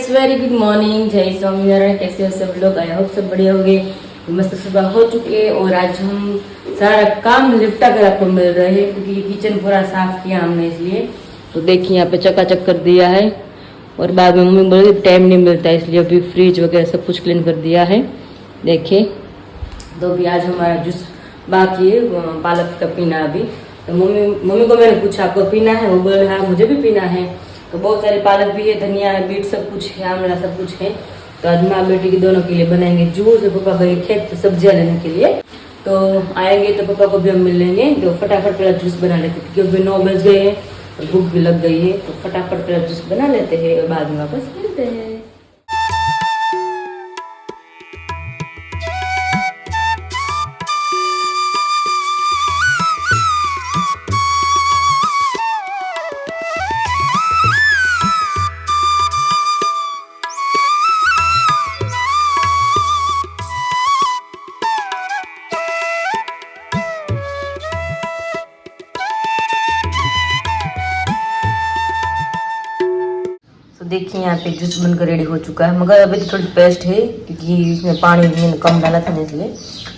Very good morning, जय स्वामीनारायण। कैसे हो सब लोग? आई होप सब बढ़िया होंगे। मस्त सुबह हो चुकी है और आज हम सारा काम निपटा कर आपको मिल रहे हैं क्योंकि किचन पूरा साफ किया हमने, इसलिए तो देखिए यहाँ पे चकाचक कर दिया है। और बाद में मम्मी बोली टाइम नहीं मिलता, इसलिए अभी फ्रिज वगैरह सब कुछ क्लीन कर दिया है। देखिए तो अभी आज हमारा जूस बाकी है, पालक का पीना। अभी तो मम्मी को मैंने पूछा आपको पीना है, वो बोले हाँ मुझे भी पीना है। तो बहुत सारे पालक भी है, धनिया है, बीट सब कुछ है, आंवला सब कुछ है। तो आज माँ बेटी की दोनों के लिए बनाएंगे जूस। पापा गए खेत सब्जियां लेने के लिए, तो आएंगे तो पापा को भी हम मिल लेंगे। तो फटाफट पहला जूस बना लेते हैं क्योंकि 9 बज गए हैं और भूख भी लग गई है। तो फटाफट पहला जूस बना लेते हैं और बाद में वापस मिलते हैं। देखिए यहाँ पे जूस बनकर रेडी हो चुका है, मगर अभी तो थोड़ी पेस्ट है क्योंकि इसमें पानी मैंने कम डाला था ना, इसलिए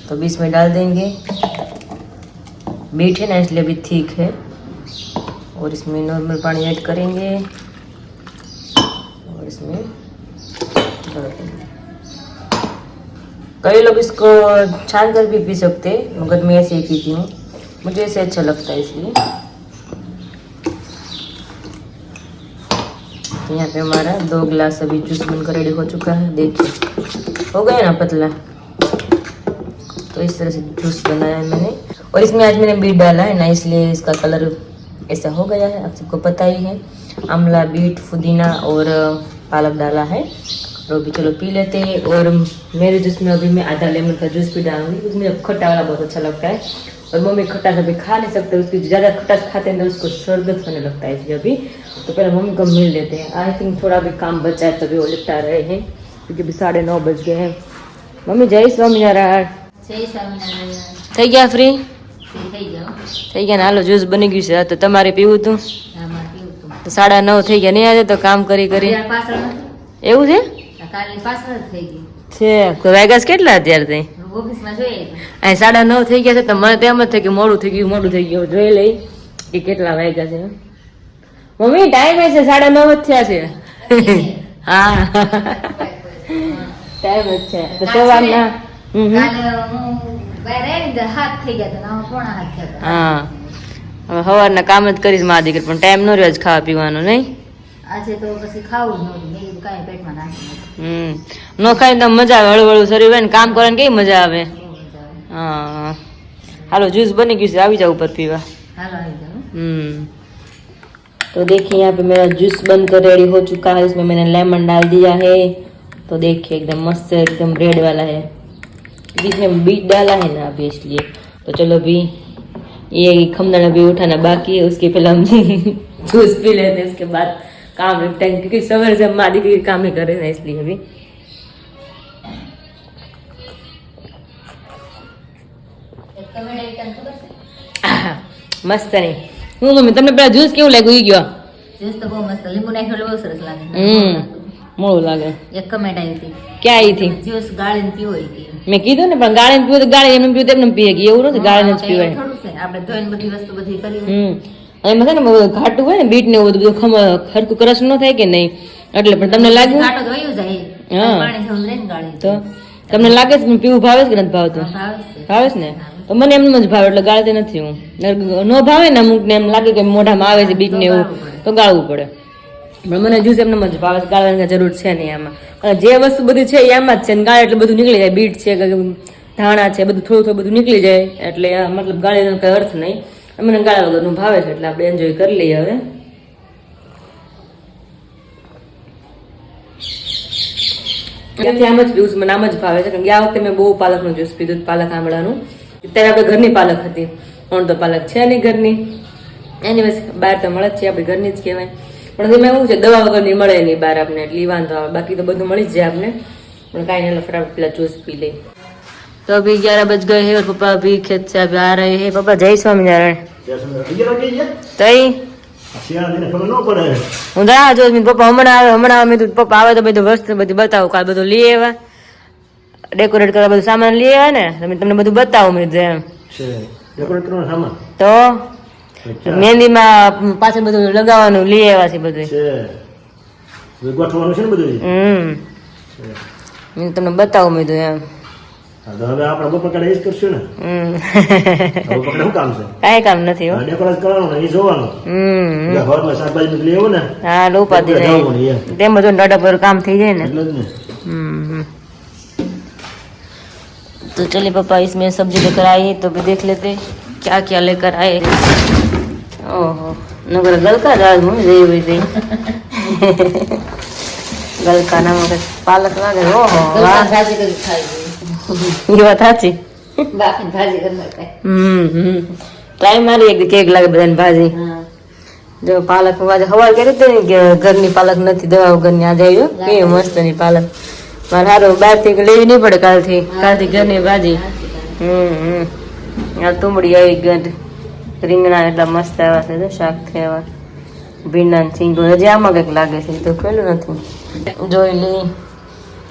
तो अभी इसमें डाल देंगे। मीठ है ना इसलिए अभी ठीक है। और इसमें नॉर्मल पानी ऐड करेंगे और इसमें डाल देंगे। कई लोग इसको छान कर भी पी सकते हैं, मगर मैं ऐसे ही पीती हूँ, मुझे ऐसे अच्छा लगता है इसलिए। यहाँ पे हमारा 2 गिलास अभी जूस बनकर रेडी हो चुका है। देखिए हो गया ना पतला। तो इस तरह से जूस बनाया है मैंने, और इसमें आज मैंने बीट डाला है ना, इसलिए इसका कलर ऐसा हो गया है। आप सबको पता ही है, आंवला, बीट, पुदीना और पालक डाला है। तो अभी चलो पी लेते हैं। और मेरे जूस में अभी मैं आधा लेमन का जूस भी डालूंगी क्योंकि मुझे खट्टा वाला बहुत अच्छा लगता है। और मम्मी खट्टा कभी खा नहीं सकते, उसकी ज़्यादा खट्टा खाते हैं तो उसको शरबत होने लगता है, इसलिए अभी तो पहले मम्मी को मिल लेते हैं। आई थिंक थोड़ा भी काम बचा है तभी वो लिपटा रहे हैं क्योंकि अभी 9:30 बज गए हैं। मम्मी जय स्वामीनारायण। થઈ ગયા ફ્રી? થઈ ગયા ને? હાલો જૂસ બની ગયું છે, તો તમારે પીવું હતું તો 9:30 થઈ ગયા. નહીં આજે તો કામ કરી કરી એવું છે છે વાગ્યા કેટલા અત્યારે? અહીં 9:30 થઈ ગયા છે તો મને તેમ જ થાય કે મોડું થઈ ગયું. જોઈ લઈ કે કેટલા વાગ્યા છે. મમ્મી ટાઈમ છે 9:30 જ થયા છે. હા ટાઈમ જ છે તો સવારના. હા હવે સવારના કામ જ કરીશ મા દીકરી, પણ ટાઈમ ન રહ્યો ખાવા પીવાનો. નહીં આજે તો પછી ખાવું જ નહોતું, કાંઈ પેટમાં નાખી ન ખાઈ તો મજા આવે, હળવળું શરીર હોય ને કામ કરવાની કેવી મજા આવે. हाँ हेलो जूस बनी गई, आ जाओ ऊपर पीवा। तो देखिए यहाँ पे मेरा जूस बनकर रेडी हो चुका है। इसमें मैंने लेमन डाल दिया है, तो देखिए एकदम मस्त है, एकदम रेड वाला है। इसमें बीट डाला है ना अभी, इसलिए तो चलो अभी ये खमदन अभी उठाना बाकी है, उसके पहले हम जूस पी लेते हैं, उसके बाद काम निपटाएंगे क्योंकि सवेरे से हम मादी के काम ही कर रहे हैं, इसलिए अभी મસ્ત નહીં. હું મમ્મી તમને પેલા જ્યુસ કેવું લાગ્યું? ઈ ગયો જ્યુસ તો બહુ મસ્ત, લીંબુ નાખ્યો બહુ સરસ લાગે. મોળું લાગે. એક કમેન્ટ આવી હતી, ક્યાં આવી હતી? જ્યુસ ગાળીને પીવો હતી. મેં કીધું ને, પણ ગાળીને પીવો તો ગાળી એમને પીવો તેમને પીએ કે એવું નથી, ગાળીને જ પીવાય. થોડું છે આપણે ધોઈને બધી વસ્તુ બધી કરી. અને એમાં છે ને ઘાટું હોય ને બીટ ને એવું બધું ખરખું ક્રશ ન થાય કે નહીં, એટલે પણ તમને લાગે ઘાટો તો વયું જાય. હા પાણી જેવું રહે ને ગાળી. તો તમને લાગે છે પીવું ભાવે છે કે નથી ભાવતું? ભાવે છે ને. તો મને એમ જ ભાવે એટલે ગાળતી નથી હું. ન ભાવે ને અમુક ને એમ લાગે કે મોઢામાં આવે છે બીટ ને એવું તો ગાળવું પડે. પણ મને જ્યુસ એમને જ ભાવે, ગાળવાની જરૂર છે નહીં આમાં. અને જે વસ્તુ બધી છે એમાં જ છે ને, ગાળે એટલે બધું નીકળી જાય. બીટ છે કે ધાણા છે બધું થોડું થોડું બધું નીકળી જાય, એટલે મતલબ ગાળીનો કંઈ અર્થ નહીં. મને ગાળા વગરનું ભાવે છે એટલે આપણે એન્જોય કરી લઈએ. હવે આમ જ પીવું, મને આમ જ ભાવે છે. ગયા વખતે મેં બહુ પાલકનું જ્યુસ પીધું, પાલક આંબળાનું. અત્યારે આપણે ઘરની પાલક હતી, પણ તો પાલક છે નહીં ઘરની. એની વસ્તુ બહાર તો મળે જ છે, આપણી ઘરની જ કહેવાય. પણ એમાં એવું છે દવા વગરની મળે નહીં બહાર આપણને, એટલે વાંધો આવે. બાકી તો બધું મળી જ જાય આપને, પણ કાંઈ નહીં, ફટાફટ પેલા જ્यूस पी ले। तो अभी 11 बज गए हैं और पापा अभी खेत से अभी आ रहे हैं। पापा जय स्वामीनारायण। तई હું રાહ જોઉં છું, પપ્પા હમણાં આવે મેં કીધું પપ્પા આવે તો બધું વસ્તુ બધી બતાવું, કાલ બધું લઈ આવ્યા ડેકોરેટ કરવા બધું સામાન લઈ આવ્યા ને તમે તમને બધું બતાવું મેં કીધું એમ તો મહેંદીમાં પાછળ બધું લગાવવાનું લઈ આવ્યા છે બધું મેં તમને બતાવું મેં કીધું એમ હવે આપણે બપોર એ જ કરશું ને બપોર શું કામ છે? કાંઈ કામ નથી હો ડેકોરેટ કરવાનું ને એ જોવાનું ઘરમાં શાકભાજી નીકળી એવું ને હા લોપાતી જાય તેમ બધું દાડા પર કામ થઈ જાય ને એટલે જ ને तो चलिए पापा इसमें सब्जी लेकर आए तो भी देख लेते क्या क्या लेकर आए ओहो नगर गलका दाल में जई हुई थी गलका नमक पालक लागे ओहो वाह भाजी કરી ખાઈ ये बात साची બાફી ભાજી કરી ખાય ट्राई मारी एक केक लागे बधाने भाजी હા जो पालक आज हवाल કરી હતી ને કે ઘરની પાલક નથી દવા વગરની આજે આવ્યો કે મસ્ત ની પાલક મારે હારું બહારથી લેવી નહીં પડે કાલથી ઘરની ભાજી આ તુંબડી આવી ગઈ રીંગણા એટલા મસ્ત આવ્યા છે શાક થયા ભીંડા સિંગો હજી આમાં કંઈક લાગે છે તો ખોલું નથી જોઈ લઈ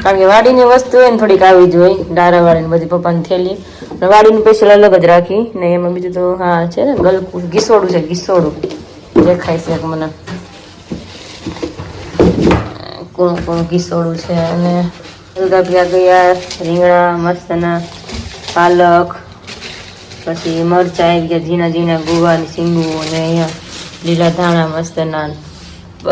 કારણ કે વાડીની વસ્તુ હોય ને થોડીક આવી જોઈએ ડારા વાળીને બધી પપ્પાની થેલી વાડીની સ્પેશિયલ અલગ જ રાખી ને એમાં બીજું તો હા છે ને ગલકું ઘીસોડું છે ઘીસોડું દેખાય છે મને કોણ કોણ ઘીસોડું છે અને ગાભિયા ગયા રીંગણા મસ્તના પાલક પછી મરચા આવી ગયા ઝીણા ઝીણા ગુવાની સિંગુ અને અહીંયા લીલા ધાણા મસ્તના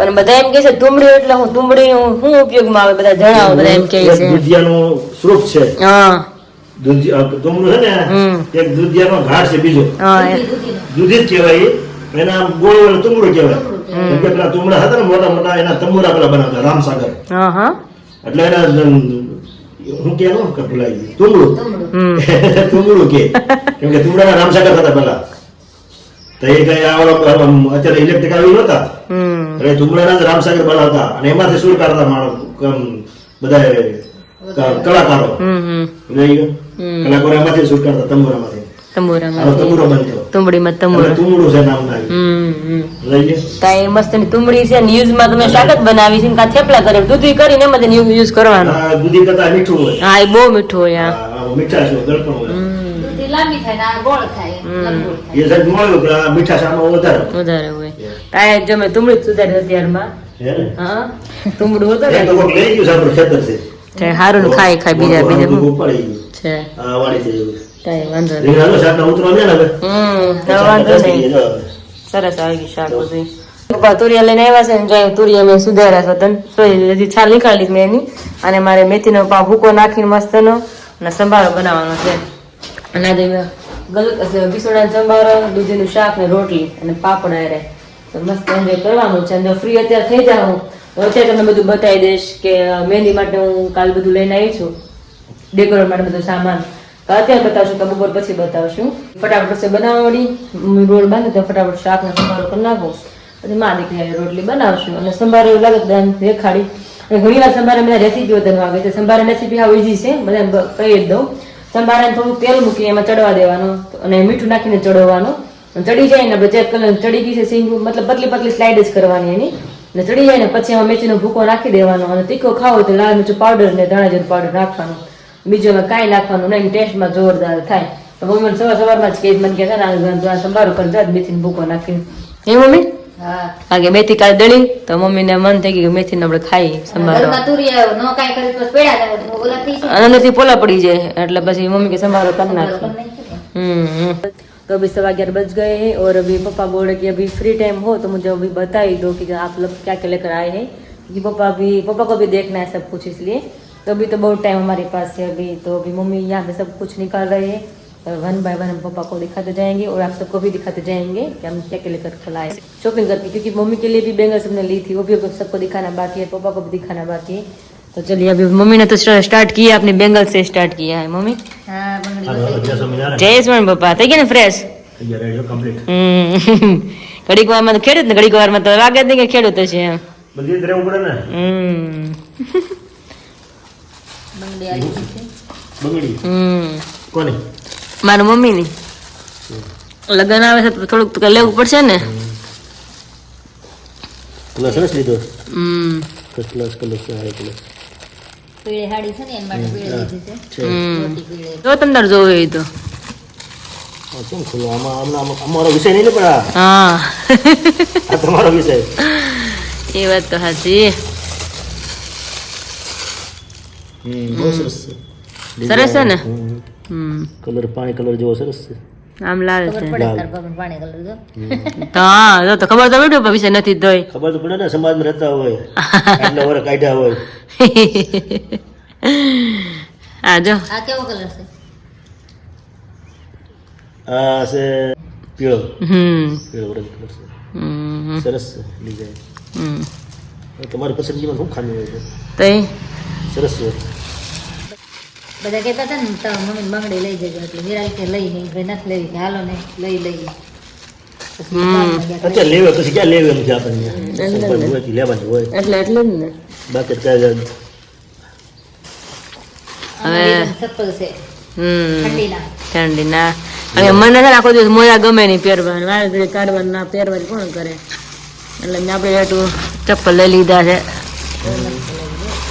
અને બધા એમ કે છે તુંબડી એટલે હું તુંબડી શું ઉપયોગમાં આવે બધા જણાવો બધા એમ કે છે દૂધિયાનું સ્વરૂપ છે હા તુંબડું છે ને એક દૂધિયાનો ઘાટ છે બીજો હા દૂધી જ કહેવાય એના ગોળ વાળું તુંબડું કહેવાય કેમ કે પેલા તુંબડા હતા ને મોટા મોટા એના તંબુરા પેલા બનાવતા રામસાગર હા હા એટલે એના હું કેનું કે ભૂલાઈ ગયું તુંબડું કે કેમ કે તુંબડાના રામસાગર હતા પેલા તો એ કઈ અત્યારે ઇલેક્ટ્રિક આવી નહોતા એટલે તુંબડાના જ રામસાગર બનાવતા અને એમાંથી સુર કાઢતા માણસ બધા કલાકારો કલાકારો એમાંથી સુર કાઢતા તંબુરામાંથી તંબુરો બનતો તુંબડીમાં તંબુરો તુંબડું છે નામ નાખ્યું લઈ લે કાંઈ મસ્ત ની તુંબડી છે ને યુઝમાં તમે શાક જ બનાવી છે ને કાં થેપલા કરે દૂધી કરીને એમાં જ યુઝ કરવાનો દૂધી કરતા મીઠું હોય હા એ બહુ મીઠું હોય મીઠાશ હોય ગળપણ હોય દૂધી લાંબી થાય ને આ ગોળ થાય લંબગોળ થાય એ સાહેબ મળ્યું કે આ મીઠાશ આમાં વધારે હોય કાંઈ જમે તુંબડી જ સુધારે અત્યારમાં હે ને હા તુંબડું હતું એ તો કોક લઈ ગયું સારું ખેતર છે સારું ને ખાઈ બીજા પડી ગયું છે આ વાડી છે એવું કાંઈ વાંધો નહીં રીંગણાનો શાકનો ઉતરો ને હવે તો વાંધો નહીં સરસ આવી ગયું શાક બધું પપ્પા તુરિયા લઈને આવ્યા છે ને જો તુરિયા મેં સુધાર્યા છે તન હજી છાલ નીકાળી મેં એની અને મારે મેથીનો પાવ ભૂકો નાખીને મસ્તનો અને સંભારો બનાવવાનો છે અને આજે બિસોડાનો સંભારો દૂધીનું શાક ને રોટલી અને પાપડ આરે તો મસ્ત એન્જોય કરવાનું છે અને ફ્રી અત્યારે થઈ જાઉં તો અત્યારે તમને બધું બતાવી દઈશ કે મહેંદી માટે હું કાલ બધું લઈને આવી છું ડેકોરેટ માટે બધું સામાન અત્યારે બતાવશું તો બપોર પછી બતાવશું ફટાફટ પછી બનાવડી રોલ બાંધે તો ફટાફટ શાક ને સંભારો કરી નાખો પછી મા દીકરી રોટલી બનાવશું અને સંભારો એવું લાગે દાન દેખાડી અને ઘણી વાર સંભારા બધા રેસીપીઓ તરફ આવે છે સંભારા રેસીપી હાવ ઈઝી છે બધા કહી જ દઉં સંભારાને થોડું તેલ મૂકી એમાં ચડવા દેવાનું અને મીઠું નાખીને ચડવાનું ચડી જાય ને આપણે ચેક કરી ચડી ગઈ છે સિંગ મતલબ પતલી પતલી સ્લાઇડ જ કરવાની એની અને ચડી જાય ને પછી એમાં મેથીનો ભૂકો નાખી દેવાનો અને તીખો ખાવો તો લાલ મરચું પાવડર ને ધાણા જીરું પાવડર નાખવાનું બીજું એમાં કાંઈ નાખવાનું નહીં ટેસ્ટમાં જોરદાર થાય તો મમ્મી સવારમાં જ કે મને કે છે ને સંભારો કરી જાય મેથીનો ભૂકો નાખીને એ મમ્મી હા આગે મેથી કાલ દળી તો મમ્મીને મન થઈ ગયું મેથીને આપણે ખાઈ સંભારો ઘરમાં તુરિયા નો કાઈ કરી તો પેડા ને ઓલા થઈ જાય અને નથી પોલા પડી જાય એટલે પછી મમ્મી કે સંભારો कर नाखी तो अभी 11:15 बज गए हैं और अभी पापा बोल रहे कि अभी फ्री टाइम हो तो मुझे अभी बता ही दो कि आप लोग क्या क्या लेकर आए हैं क्योंकि पापा को भी देखना है सब कुछ इसलिए तो अभी तो बहुत टाइम हमारे पास है अभी तो अभी मम्मी यहाँ पे सब कुछ निकाल रहे हैं और 1 बाय 1 हम पापा को दिखाते जाएंगे और आप सबको भी दिखाते जाएंगे कि हम क्या क्या लेकर कल आए शॉपिंग करके क्योंकि मम्मी के लिए भी बैंगल्स हमने ली थी वो भी सबको दिखाना बाकी है पापा को भी दिखाना बाकी है तो चलिए अभी मम्मी ने तो स्टार्ट किया अपने बेंगल से स्टार्ट किया है मम्मी હા બંગડી जय स्वर्ण पप्पा થઈ ગયા ને ફ્રેશ ઘડીક વારમાં તો ખેડૂત ને ઘડીક વારમાં તો લાગે જ નહીં કે ખેડૂત છે એમ બધી જ રહેવું પડે ને બંગડી આવી ગઈ છે બંગડી કોની મારા મમ્મી ની લગ્ન આવે છે તો થોડુંક તો લેવું પડશે ને હા કલર સરસ લીધો હમ ફર્સ્ટ ક્લાસ કલર છે આ કલર પીળે હાડી છે ને એના માટે પીળે લીધી છે છે મોટી પીળે જો તમને જોવે એ તો આ કેમ ખુલ્લો આમાં અમારો વિષય નહીં ને પણ હા આ તમારો વિષય એ વાત તો સાચી બહુ સરસ છે સરસ છે ને હમ. હમ કલર પાણી કલર જેવો સરસ છે આમ લાલ ખબર છે પડે તાર બાપા પાણી કલર જો હા જો તો ખબર તો બેઠો પણ વિશે નથી ધોઈ ખબર તો પડે ને સમાજમાં રહેતા હોય આટલા વર્ષ કાઢ્યા હોય હા જો આ કેવો કલર છે આ છે પીળો હમ પીળો ઓરેન્જ કલર છે હમ સરસ છે ડિઝાઇન હમ તમારી પસંદગીમાં શું ખામી હોય છે તઈ સરસ છે બધા કહેતા હતા ને તમે મમ્મી બંગડી લઈ જજો એટલે વિરાલ કે લઈ નહીં ભાઈ નથી લેવી કે હાલો ને લઈ લઈએ પછી બારમાં ગયા તો અત્યારે લેવે પછી ક્યાં લેવે એમ છે આપણને સંપર્ક હોય કે લેવાની હોય એટલે જ ને બાકી તો કાંઈ અમારી એકદમ ચપ્પલ છે હમ ઠંડીના ઠંડીના અને મને છે ને આખો દિવસ મોજા ગમે નહીં પહેરવાનું મારે ઘરે કાઢવાનું ના પહેરવાનું કોણ કરે એટલે મેં આપણે એટલું ચપ્પલ લઈ લીધા છે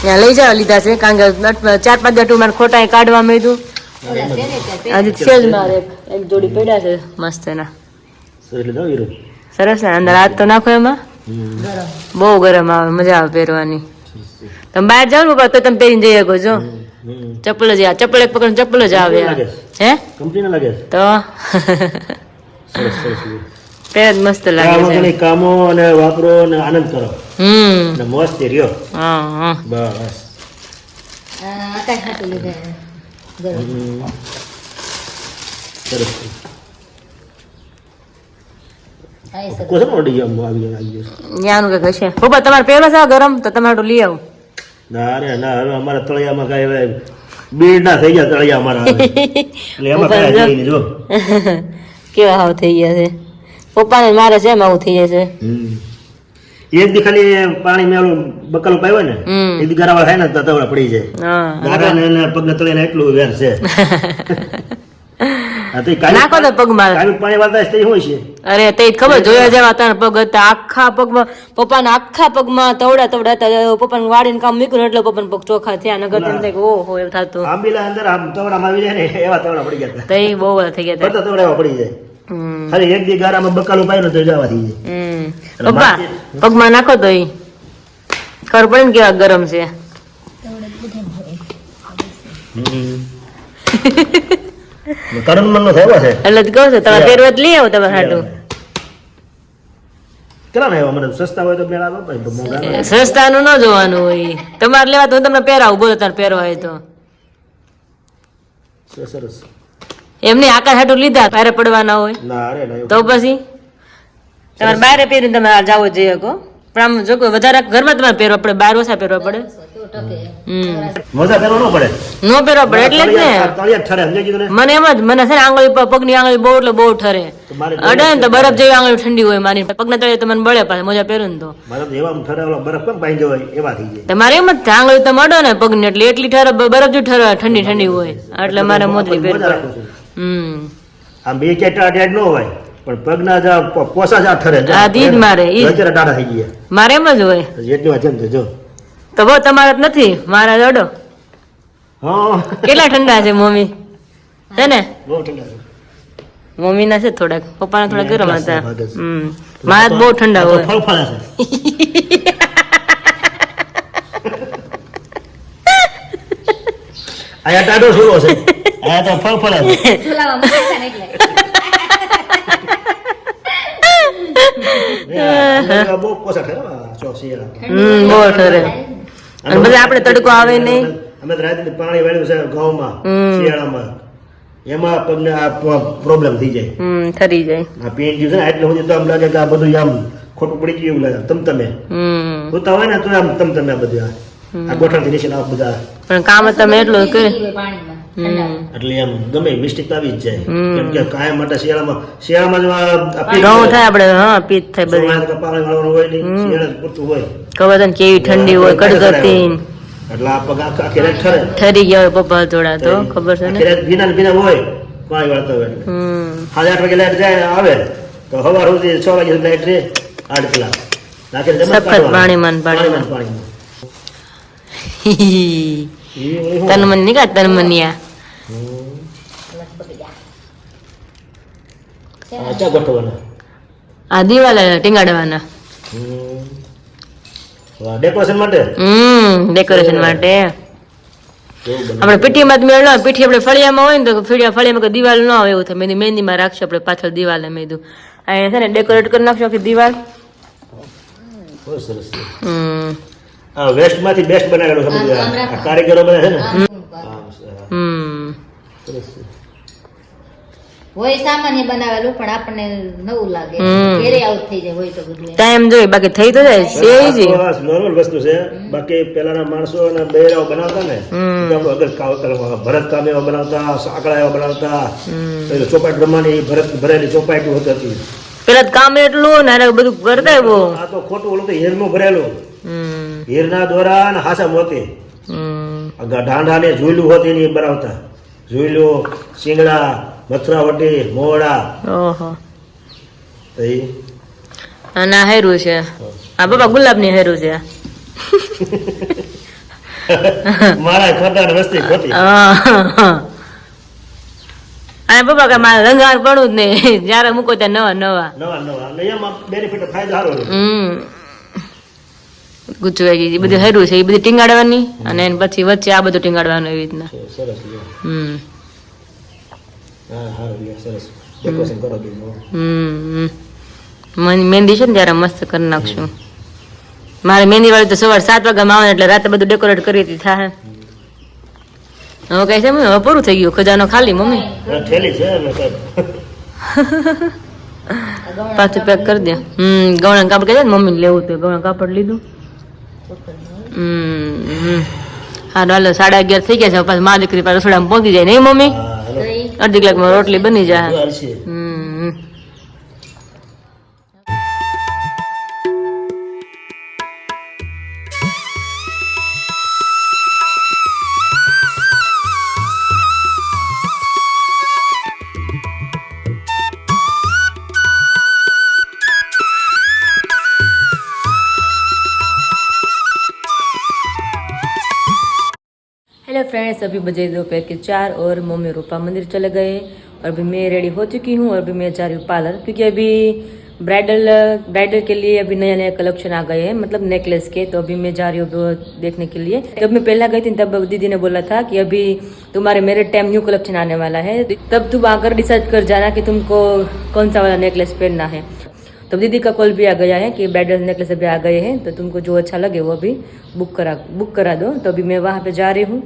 ત્યાં લઈ જવા લીધા છે કારણ કે 4-5 દાટું મારે ખોટા કાઢવા માંડ્યું ઓલા છે ને ત્યાં આજે છે જ મારે એક જોડી પડ્યા છે મસ્ત એના સરસ એટલે જાવ હીરો સરસ ને અંદર હાથ તો નાખો એમાં ગરમ બહુ ગરમ આવે મજા આવે પહેરવાની તમે બહાર જાઓ ને બાપા તો તમે પહેરીને જઈ શકો છો ચપ્પલ જ ચપ્પલ એક પકડ ચપ્પલ જ આવે લાગે હે કંપનીના લાગે તો સરસ સરસ પહેર જ મસ્ત લાગે આમાં છે ઘણી કામો અને વાપરો અને આનંદ કરો હમ અને મસ્ત રહ્યો હા હા બસ આકાશ હાટું લીધા ગરમ સરસ હા એ સરસ કોણ ઓડી ગયો આવી ગયો ત્યાંનું કંઈક હશે પપ્પા તમારે પહેરવા છે ગરમ તો તમારે લઈ આવું ના અરે ના હવે અમારા તળિયામાં કાંઈ હવે બીડ ના થઈ ગયા તળિયા અમારા હવે. એટલે એમાં કાંઈ હજી નહીં જો કેવા હાવ થઈ ગયા છે પપ્પાને મારે છે એમ આવું થઈ જાય છે એક દી ખાલી પાણી મેં ઓલું બકલ પાયો ને હમ. એક દી ગરાવા થાય ને તો તવડા પડી જાય હા ગારા ને એને પગને તળિયાને એટલું વેર છે હા તો કાંઈ નાખો તો પગમાં કાંઈ પાણી વાળતા જ થઈ હોય છે અરે તે ખબર જોયા જેવા તાર પગ હતા આખા પગમાં પપ્પાના આખા પગમાં તવડા તવડા હતા પપ્પાને વાળીને કામ મૂક્યું એટલે પપ્પાના પગ ચોખ્ખા થયા નગર તેમ થાય કે ઓહો એવું થતું આંબીલા અંદર આમ તવડા આવી જાય ને એવા તવડા પડી ગયા હતા. તઈ બહુ બધા થઈ ગયા હતા બધા તવડા એવા પડી જાય હમ ખાલી એક દી ગારામાં બકાલું પાયું ને તો જવા થઈ જાય હમ પપ્પા પગમાં નાખો તો ઈ ખબર પડે ને કેવા ગરમ છે કરણ મન નો થયો છે એટલે જ કહું છું તમે પહેરવા જ લઈ આવો તમારે હાટું કેટલા ને મને સસ્તા હોય તો મેળ આવે ભાઈ તો મોંઘા ના આવે. સસ્તાનું ન જોવાનું હોય તમારે લેવા તો હું તમને પહેરાવું બોલો તારે પહેરવા હોય તો સરસ એમને આકાશ હાટું લીધા ભારે પડવાના હોય ના અરે ના એવું. તો પછી તમારે બહાર પહેરીને તમે જાવો જઈ શકો પણ આમ જો કોઈ વધારે ઘરમાં તમારે પહેરવા પડે બહાર ઓછા પહેરવા પડે કેવું ટકે હમ મજા કરવા ન પડે નો પહેરવા પડે એટલે જ ને તળિયા ઠરે સમજાઈ ગયું ને મને એમ જ મને છે ને આંગળી પર પગની આંગળી બહુ એટલે બહુ ઠરે તો મારે અડે ને તો બરફ જેવી આંગળી ઠંડી હોય મારી પગના તળિયે તો મને બળે પાછા મોજા પહેરું ને તો મારે તો એવા ઠરે ઓલા બરફ કેમ પાઈ જવાય એવા થઈ જાય તમારે એમ જ થાય, આંગળી તમે અડો ને પગની એટલે એટલી ઠરે બરફ જેવી ઠરે ઠંડી ઠંડી હોય એટલે મારે મોજરી મજા પહેરવી રાખું છું હમ આમ બે ક્યાંટા ટેડ ન હોય પણ પગના જા પોસા જા ઠરે જા. આ દીદ મારે, ઈ જ. અત્યારે ટાટા થઈ ગયા મારે એમ જ હોય એટલી વાત છે જો તો બહુ તમારે જ નથી મારા જ અડો હા કેટલા ઠંડા છે મમ્મી છે ને બહુ ઠંડા છે મમ્મી ના છે થોડાક પપ્પાના થોડા ગરમ એટલા હતા છે, ભાગે છે. મારા જ બહુ ઠંડા આ તો હોય ફળફળા છે આયા ટાટો સુરો છે આયા તો ફળફળા છે સુલાવા મૂકે છે ને એટલે આ બહુ પોસા ઠરે ચો શિયાળા બહુ ઠરે અને બધા આપણે તડકો આવે નહીં અમે તો રાત્રે પાણી વાળ્યું છે ઘઉંમાં શિયાળામાં એમાં પગને આ પ્રોબ્લેમ થઈ જાય ઠરી જાય આ પેન જ્યું છે ને એટલે સુધી તો આમ લાગે કે આ બધું આમ ખોટું પડી ગયું એવું લાગે તમે હોતા હોય ને તો આમ તમે આ બધું આ ગોઠણથી નીચે આ બધા પણ કામ તમે એટલું કરે પાણીમાં ઠંડા એટલે એમ ગમે મિસ્ટેક આવી જ જાય કેમ કે કાયમ માટે શિયાળામાં જો આ પીત ઘઉં હોય. થાય આપણે હા પીત થાય બધી સોમવારે તો પાણી વાળવાનું હોય નહીં શિયાળા જ પૂરતું હોય ખબર તને કેવી ઠંડી હોય કડકડતી એટલે આ પગ આખી રાત ઠરે ઠરી ગયા હોય પપ્પા થોડા તો ખબર છે ને આખી રાત ભીના ને ભીના હોય પાણી વાળતા હોય એટલે 8 વાગે લાઈટ જાય આવે તો સવાર સુધી 6 વાગે સુધી લાઈટ રહે 8 કલાક નાખીને જમા સખત કાઢવાનું. પાણીમાં ને પાણીમાં પાણીમાં. ને પાણીમાં. એ ઓલી શું? તન મન નીકળ તન મનિયા. હમ. બગડી ગયા. આ ચા ગોઠવવાના. આ દિવાલે ટીંગાડવાના. ડેકોરેશન માટે ડેકોરેશન માટે. કેવું બને? આપણે પીઠીમાં મેળ ન હોય. પીઠી આપણે ફળિયામાં હોય ને તો ફળિયામાં કોઈ દિવાલ ન આવે એવું થાય. મેં મહેંદીમાં રાખશું આપણે પાછળ દિવાલે મેં કીધું અહીંયા છે ને ડેકોરેટ કરી નાખશું આખી દિવાલ. બહુ સરસ છે. હમ આ વેસ્ટ માંથી બેસ્ટ બનાવેલો છે બધું. આ કારીગરો બધા છે ને. આમ હમ સરસ છે. હોય સામાન્ય બનાવેલું પણ આપણને નવું લાગે હમ. ઘેરે આવું થઈ જાય હોય તો બધું એમ. ટાઈમ જોઈએ બાકી થઈ તો જાય છે ઈજી. નોર્મલ વસ્તુ છે. બાકી પેલાના માણસો અને બૈરાઓ બનાવતા ને હમ. તો આપણે અગર ભરત કામ એવા બનાવતા, સાંકળા એવા બનાવતા, પછી ચોપાટ રમવાની ભરત ભરેલી ચોપાટી હતી. પેલા તો કામ એટલું ને હારે બધું કરતા બહુ. આ તો ખોટું ઓલું તો હીરનું ભરેલું. હમ હીરના દ્વારા અને હાસા મોતી હમ ઢાંઢા ને ઝૂલું હોતી એની બનાવતા. ઝૂલું, શિંગડા, મથુરાવટી, મોવડા. ઓહો તો ઈ અને આ હેરું છે. આ બાબા ગુલાબ ની હેરું છે. મારા ખોટા વસ્તી ખોટી. અને બાબા કે મારે રંગાર પડું જ નહીં. જયારે મૂકો ત્યાં નવા નવા. નવા નવા અને એમાં બેનિફિટ ફાયદો સારો રહે. ગુચવાઈ ગઈ બધી હેરું છે એ બધી ટીંગાડવાની અને એની પછી વચ્ચે આ બધું ટીંગાડવાનું એવી રીતના. સરસ લ્યો. હમ હા સારું લ્યો સરસ ડેકોરેશન કરો દીધું. મહેંદી છે ને ત્યારે મસ્ત કરી નાખશું. મારે મહેંદી વાળી તો સવાર 7 વાગ્યામાં આવે એટલે રાતે બધું ડેકોરેટ કરી હતી થાય. હવે કઈ છે મમ્મી હવે પૂરું થઈ ગયું ખજાનો ખાલી મમ્મી. ઠેલી છે ને સાહેબ. પાછું પેક કરી દે. ગવણા કાપડ કહે ને મમ્મી લેવું તો ગવણા કાપડ લીધું. હા હાલો 11:30 થઈ ગયા છે પાછું મા દીકરી પાછું રસોડામાં પહોંચી જાય નહીં મમ્મી. હા હેલો. અડધી કલાકમાં રોટલી બની જાય. હાલ છે. हेलो फ्रेंड्स, अभी बजे दोपहर के 4 और मम्मी रूपा मंदिर चले गए और अभी मैं रेडी हो चुकी हूँ और अभी मैं जा रही हूँ पार्लर क्योंकि अभी ब्राइडल के लिए अभी नया नया कलेक्शन आ गए हैं मतलब नेकलेस के। तो अभी मैं जा रही हूँ वो देखने के लिए। जब मैं पहला गई थी तब दीदी ने बोला था कि अभी तुम्हारे मैरिज टाइम न्यू कलेक्शन आने वाला है, तब तुम आकर डिसाइड कर जाना कि तुमको कौन सा वाला नेकलेस पहनना है। तो दीदी का कॉल भी आ गया है कि ब्राइडल नेकलेस अभी आ गए हैं तो तुमको जो अच्छा लगे वो अभी बुक करा दो। तो अभी मैं वहाँ पे जा रही हूँ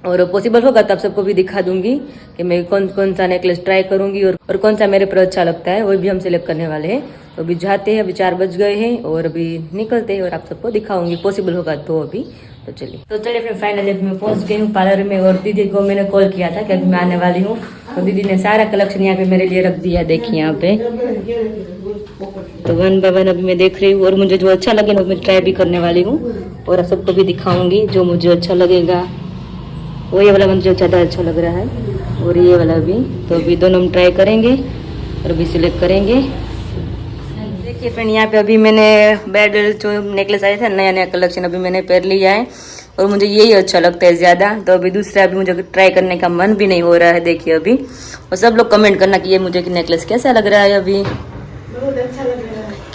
और पॉसिबल होगा तो आप सबको भी दिखा दूंगी कि मैं कौन सा नेकलेस ट्राई करूंगी और कौन सा मेरे पर अच्छा लगता है वो भी हम सिलेक्ट करने वाले हैं। तो अभी जाते हैं, अभी 4 बज गए हैं और अभी निकलते हैं और आप सबको दिखाऊंगी पॉसिबल होगा तो अभी। तो चलिए फिर फाइनली मैं पहुंच गई हूँ पार्लर में और दीदी को मैंने कॉल किया था कि अभी मैं आने वाली हूँ। तो दीदी ने सारा कलेक्शन यहाँ पे मेरे लिए रख दिया, देखिए यहाँ पे। तो 1 बाय 1 अभी मैं देख रही हूँ और मुझे जो अच्छा लगे मैं ट्राई भी करने वाली हूँ और आप सबको भी दिखाऊंगी जो मुझे अच्छा लगेगा। वो ये वाला मुझे ज़्यादा अच्छा लग रहा है और ये वाला भी। तो अभी दोनों हम ट्राई करेंगे और अभी सिलेक्ट करेंगे। देखिए फ्रेंड यहाँ पे अभी मैंने ब्राइडल जो नेकलेस आए थे नया नया कलेक्शन अभी मैंने पहन लिया है और मुझे यही अच्छा लगता है ज़्यादा। तो अभी दूसरा अभी मुझे ट्राई करने का मन भी नहीं हो रहा है। देखिए अभी और सब लोग कमेंट करना कि ये मुझे कि नेकलेस कैसा लग रहा है। अभी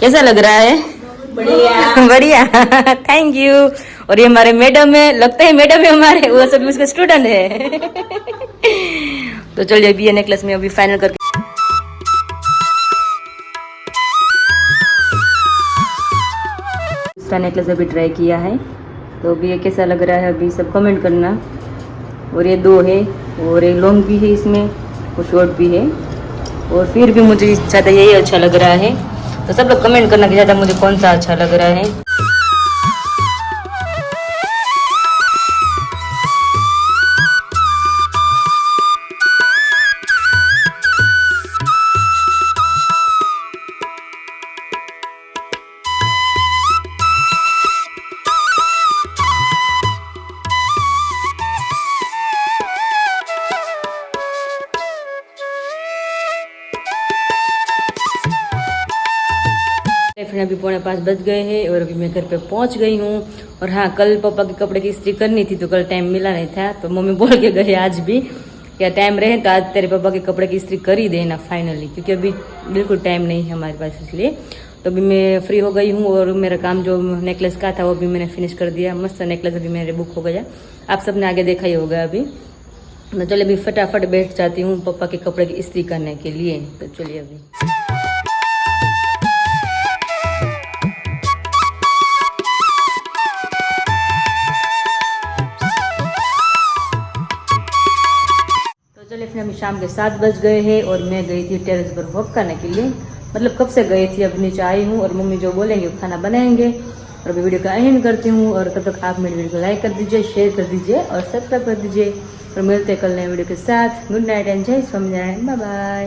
कैसा लग रहा है? बढ़िया बढ़िया थैंक यू। और ये हमारे मैडम है, लगता है मैडम है हमारे, वो सब उसके स्टूडेंट है। तो चलिए अभी ये नेकलेस में अभी फाइनल करके दूसरा नेकलेस अभी ट्राई किया है। तो अभी ये कैसा लग रहा है अभी सब कमेंट करना। और ये 2 है और ये लॉन्ग भी है इसमें और शॉर्ट भी है और फिर भी मुझे ज़्यादा यही अच्छा लग रहा है। तो सब लोग कमेंट करना कि ज़्यादा मुझे कौन सा अच्छा लग रहा है। फिर अभी 4:45 बज गए हैं और अभी मैं घर पे पहुंच गई हूँ। और हाँ, कल पापा के कपड़े की इस्त्री करनी थी तो कल टाइम मिला नहीं था, तो मम्मी बोल के गए आज भी क्या टाइम रहे तो आज तेरे पापा के कपड़े की इस्त्री कर ही देना फाइनली, क्योंकि अभी बिल्कुल टाइम नहीं है हमारे पास, इसलिए तो अभी मैं फ्री हो गई हूँ। और मेरा काम जो नेकलेस का था वो भी मैंने फिनिश कर दिया, मस्त नेकलेस अभी मेरे बुक हो गया, आप सबने आगे देखा ही होगा। अभी मैं चलिए अभी फटाफट बैठ जाती हूँ पापा के कपड़े की इस्त्री करने के लिए, तो चलिए अभी। चलिए फिर अभी शाम के 7 बज गए हैं और मैं गई थी टेरेस पर वॉक करने के लिए, मतलब कब से गई थी, अब नीचे आई हूँ और मम्मी जो बोलेंगे वो खाना बनाएंगे। और अभी वीडियो का एंड करती हूँ, और तब तक आप मेरी वीडियो को लाइक कर दीजिए, शेयर कर दीजिए और सब्सक्राइब कर दीजिए। और मिलते हैं कल नए वीडियो के साथ। गुड नाइट एंड जय स्वामीनारायण, बाय बाय।